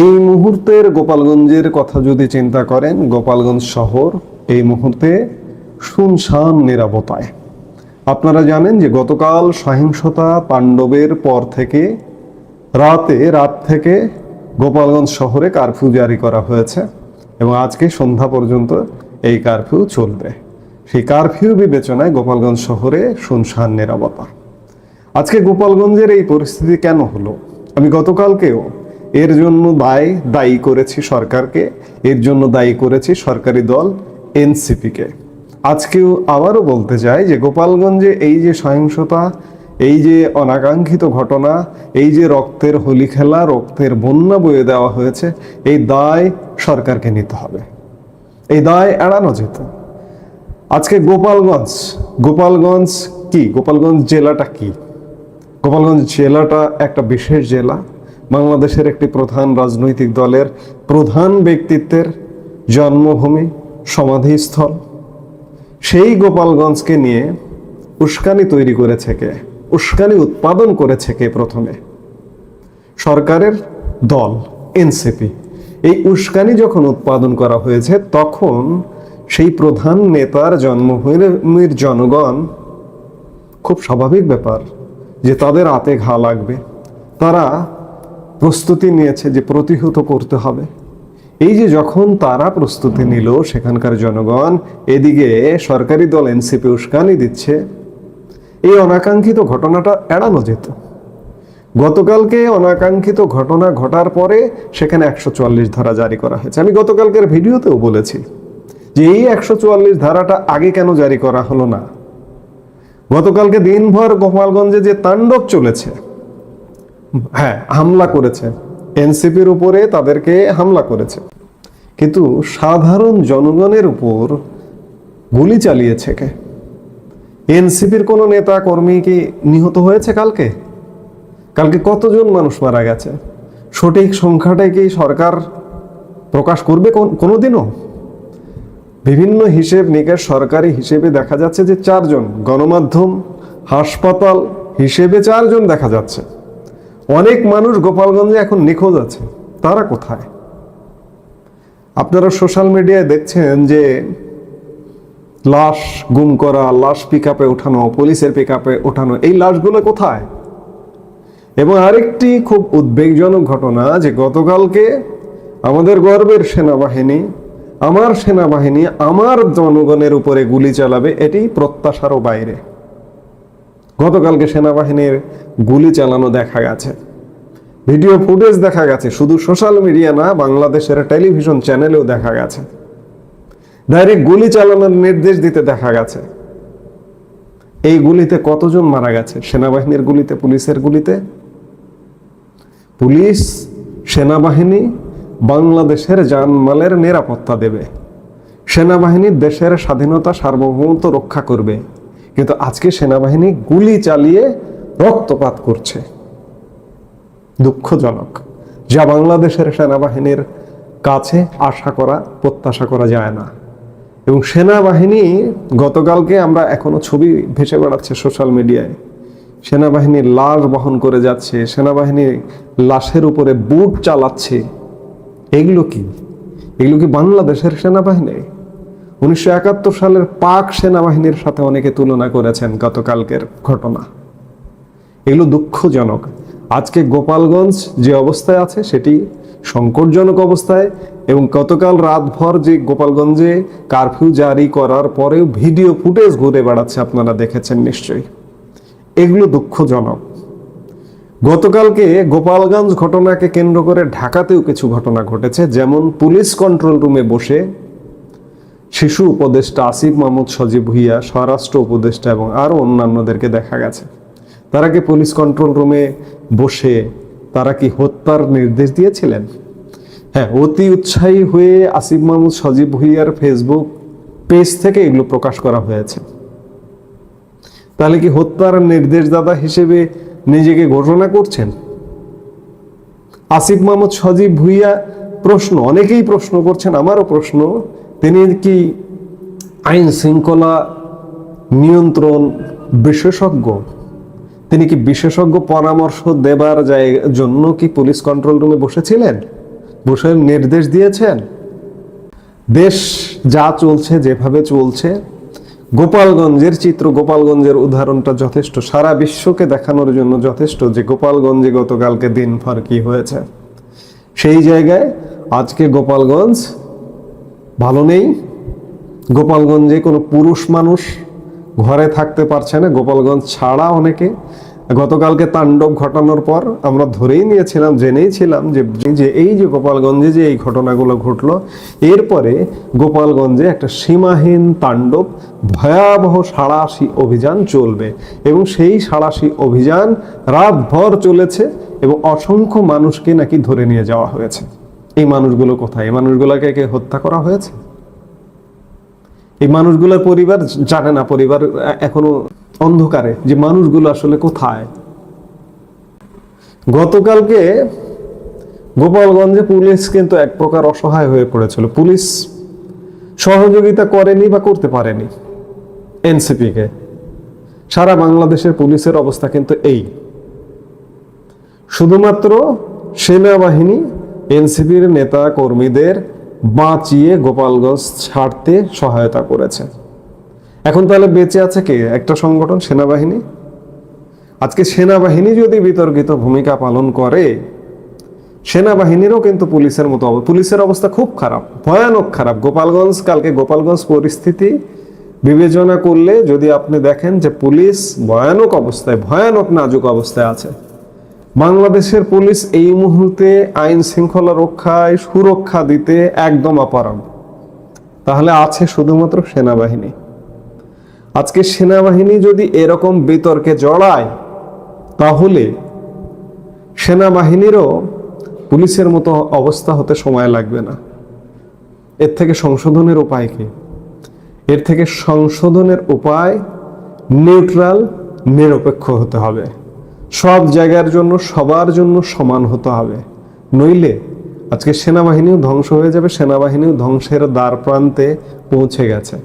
এই মুহূর্তের গোপালগঞ্জের কথা যদি চিন্তা করেন, গোপালগঞ্জ শহর এই মুহূর্তে শুনশান নীরবতায়। আপনারা জানেন যে গতকাল সহিংসতা তাণ্ডবের পর থেকে রাত থেকে গোপালগঞ্জ শহরে কারফিউ জারি করা হয়েছে এবং আজকে সন্ধ্যা পর্যন্ত এই কারফিউ চলবে। সেই কারফিউ বিবেচনায় গোপালগঞ্জ শহরে শুনশান নীরবতা। আজকে গোপালগঞ্জের এই পরিস্থিতি কেন হলো? আমি গতকালকেও এর জন্য দায়ী করেছি সরকারকে, এর জন্য দায়ী করেছি সরকারি দল এনসিপিকে। আজকেও আবারও বলতে চাই যে গোপালগঞ্জে এই যে সহিংসতা, এই যে অনাকাঙ্ক্ষিত ঘটনা, এই যে রক্তের হোলি খেলা, রক্তের বন্যা বয়ে দেওয়া হয়েছে, এই দায় সরকারকে নিতে হবে। এই দায় এড়ানো যেত। আজকে গোপালগঞ্জ কি? গোপালগঞ্জ জেলাটা কি? গোপালগঞ্জ জেলাটা একটা বিশেষ জেলা, বাংলাদেশের একটি প্রধান রাজনৈতিক দলের প্রধান ব্যক্তিত্বের জন্মভূমি, সমাধিস্থল। সেই গোপালগঞ্জকে নিয়ে উস্কানি তৈরি করেছে কে? উস্কানি উৎপাদন করেছে কে? প্রথমে সরকারের দল এনসিপি। এই উস্কানি যখন উৎপাদন করা হয়েছে, তখন সেই প্রধান নেতার জন্মভূমির জনগণ, খুব স্বাভাবিক ব্যাপার যে তাদের হাতে ঘা লাগবে, তারা প্রস্তুতি নিয়েছে যে প্রতিহত করতে হবে। এই যে যখন তারা প্রস্তুতি নিল, সেখানকার জনগণ এদিকে সরকারি দল এনসিপি উস্কানি দিচ্ছে, এই অনাকাঙ্ক্ষিত ঘটনাটা এড়ানো যেত। গতকালকে অনাকাঙ্ক্ষিত ঘটনা ঘটার পরে সেখানে 144 ধারা জারি করা হয়েছে। আমি গতকালকের ভিডিওতেও বলেছি যে এই 144 ধারাটা আগে কেন জারি করা হলো না? গতকালকে দিনভর গোপালগঞ্জে যে তাণ্ডব চলেছে, হ্যাঁ, হামলা করেছে এনসিপির উপরে, তাদেরকে হামলা করেছে, কিন্তু সাধারণ জনগণের উপর গুলি চালিয়েছে কে? এনসিপির কোন নেতা কর্মী কি নিহত হয়েছে? কালকে কতজন মানুষ মারা গেছে? সঠিক সংখ্যাটাই কি সরকার প্রকাশ করবে কোনোদিনও? বিভিন্ন হিসেব নিকেশ, সরকারি হিসেবে দেখা যাচ্ছে যে 4 জন, গণমাধ্যম, হাসপাতাল হিসেবে 4 জন দেখা যাচ্ছে। অনেক মানুষ গোপালগঞ্জে এখন নিখোঁজ আছে, তারা কোথায়? আপনারা সোশ্যাল মিডিয়ায় দেখছেন যে লাশ গুম করা, লাশ পিকআপে ওঠানো, পুলিশের পিকআপে ওঠানো, এই লাশগুলো কোথায়? এবং আরেকটি খুব উদ্বেগজনক ঘটনা যে গতকালকে আমাদের গর্বের সেনাবাহিনী, আমার জনগণের উপরে গুলি চালাবে, এটি প্রত্যাশারও বাইরে। গতকালকে সেনাবাহিনীর গুলি চালানো দেখা গেছে, ভিডিও ফুটেজ দেখা গেছে, শুধু সোশ্যাল মিডিয়া না, বাংলাদেশের টেলিভিশন চ্যানেলেও দেখা গেছে। ডাইরেক্ট গুলি চালানোর নির্দেশ দিতে দেখা গেছে। এই গুলিতে কতজন মারা গেছে? সেনাবাহিনীর গুলিতে, পুলিশের গুলিতে। পুলিশ, সেনাবাহিনী বাংলাদেশের জানমালের নিরাপত্তা দেবে, সেনাবাহিনী দেশের স্বাধীনতা সার্বভৌমত্ব রক্ষা করবে, কিন্তু আজকে সেনাবাহিনী গুলি চালিয়ে রক্তপাত করছে। দুঃখজনক, যা বাংলাদেশের সেনাবাহিনীর কাছে আশা করা, প্রত্যাশা করা যায় না। এবং সেনাবাহিনী গতকালকে আমরা এখনো ছবি ভেসে বেড়াচ্ছে সোশ্যাল মিডিয়ায়, সেনাবাহিনীর লাশ বহন করে যাচ্ছে, সেনাবাহিনী লাশের উপরে বুট চালাচ্ছে। এগুলো কি বাংলাদেশের সেনাবাহিনী? 1971 সালের পাক সেনাবাহিনীর সাথে অনেকে তুলনা করেছেন গতকালকের ঘটনা। এগুলো দুঃখজনক। আজকে গোপালগঞ্জ যে অবস্থায় আছে সেটি সংকটজনক অবস্থায়, এবং গতকাল রাতভর যে গোপালগঞ্জে কারফিউ জারি করার পরেও ভিডিও ফুটেজ ঘুরে বেড়াচ্ছে, আপনারা দেখেছেন নিশ্চয়ই। এগুলো দুঃখজনক। গতকালকে গোপালগঞ্জ ঘটনাকে কেন্দ্র করে ঢাকাতেও কিছু ঘটনা ঘটেছে, যেমন পুলিশ কন্ট্রোল রুমে বসে শিশু উপদেষ্টা আসিফ মাহমুদ সজীব ভুইয়া, স্বরাষ্ট্র উপদেষ্টা এবং আরো অন্যান্যদেরকে দেখা গেছে। তারা কি পুলিশ কন্ট্রোল রুমে বসে তারা কি হত্যার নির্দেশ দিয়েছিলেন? হ্যাঁ, অতি উৎসাহী হয়ে আসিফ মাহমুদ সজীব ভুইয়ার ফেসবুক পেজ থেকে এগুলো প্রকাশ করা হয়েছে। তাহলে কি হত্যার নির্দেশদাতা হিসেবে নিজেকে ঘোষণা করছেন আসিফ মাহমুদ সজীব ভুইয়া? অনেকেই প্রশ্ন করছেন, আমারও প্রশ্ন, তিনি কি আইন শৃঙ্খলা নিয়ন্ত্রণ বিশেষজ্ঞ? তিনি কি বিশেষজ্ঞ পরামর্শ দেবার জন্য কি পুলিশ কন্ট্রোল রুমে বসেছিলেন? বসে নির্দেশ দিয়েছেন? দেশ যা চলছে, যেভাবে চলছে, গোপালগঞ্জের চিত্র, গোপালগঞ্জের উদাহরণটা যথেষ্ট, সারা বিশ্বকে দেখানোর জন্য যথেষ্ট যে গোপালগঞ্জে গতকালকে দিনভর কি হয়েছে। সেই জায়গায় আজকে গোপালগঞ্জ ভালো নেই। গোপালগঞ্জে কোনো পুরুষ মানুষ ঘরে থাকতে পারছে না, গোপালগঞ্জ ছাড়া অনেকে। গতকালকে তাণ্ডব ঘটানোর পর আমরা ধরেই নিয়েছিলাম, জেনেই ছিলাম যে এই যে গোপালগঞ্জে যে এই ঘটনাগুলো ঘটলো, এরপরে গোপালগঞ্জে একটা সীমাহীন তাণ্ডব, ভয়াবহ সাঁড়াশি অভিযান চলবে এবং সেই সাঁড়াশি অভিযান রাতভর চলেছে এবং অসংখ্য মানুষকে নাকি ধরে নিয়ে যাওয়া হয়েছে। এই মানুষগুলো কোথায়? এই মানুষগুলোকে কে হত্যা করা হয়েছে? এই মানুষগুলোর পরিবার জানে না, পরিবার এখনো অন্ধকারে যে মানুষগুলো আসলে কোথায়। গতকালকে গোপালগঞ্জে পুলিশ কিন্তু এক প্রকার অসহায় হয়ে পড়েছিল। পুলিশ সহযোগিতা করেনি বা করতে পারেনি এনসিপি কে। সারা বাংলাদেশের পুলিশের অবস্থা কিন্তু এই, শুধুমাত্র সেনাবাহিনী এনসিপির নেতা কর্মীদের বাঁচিয়ে গোপালগঞ্জ ছাড়তে সহায়তা করেছে। এখন তাহলে বেঁচে আছে কে? একটা সংগঠন, সেনাবাহিনী। আজকে সেনাবাহিনী যদি বিতর্কিত ভূমিকা পালন করে, সেনাবাহিনীরও কিন্তু পুলিশের মতো পুলিশের অবস্থা খুব খারাপ, ভয়ানক খারাপ। কালকে গোপালগঞ্জ পরিস্থিতি বিবেচনা করলে যদি আপনি দেখেন যে পুলিশ ভয়ানক অবস্থায়, ভয়ানক নাজুক অবস্থায় আছে। বাংলাদেশের পুলিশ এই মুহূর্তে আইন শৃঙ্খলা রক্ষায়, সুরক্ষা দিতে একদম অপারগ। তাহলে আছে শুধুমাত্র সেনাবাহিনী। আজকে সেনাবাহিনী যদি এরকম বিতর্কে জড়ায়, তাহলে সেনাবাহিনীরও পুলিশের মতো অবস্থা হতে সময় লাগবে না। এর থেকে সংশোধনের উপায় কি? এর থেকে সংশোধনের উপায় নিউট্রাল, নিরপেক্ষ হতে হবে। সব জায়গার জন্য, সবার জন্য সমান হতে হবে। নইলে আজকে সেনাবাহিনীও ধ্বংস হয়ে যাবে, সেনাবাহিনীও ধ্বংসের দ্বার প্রান্তে পৌঁছে গেছে।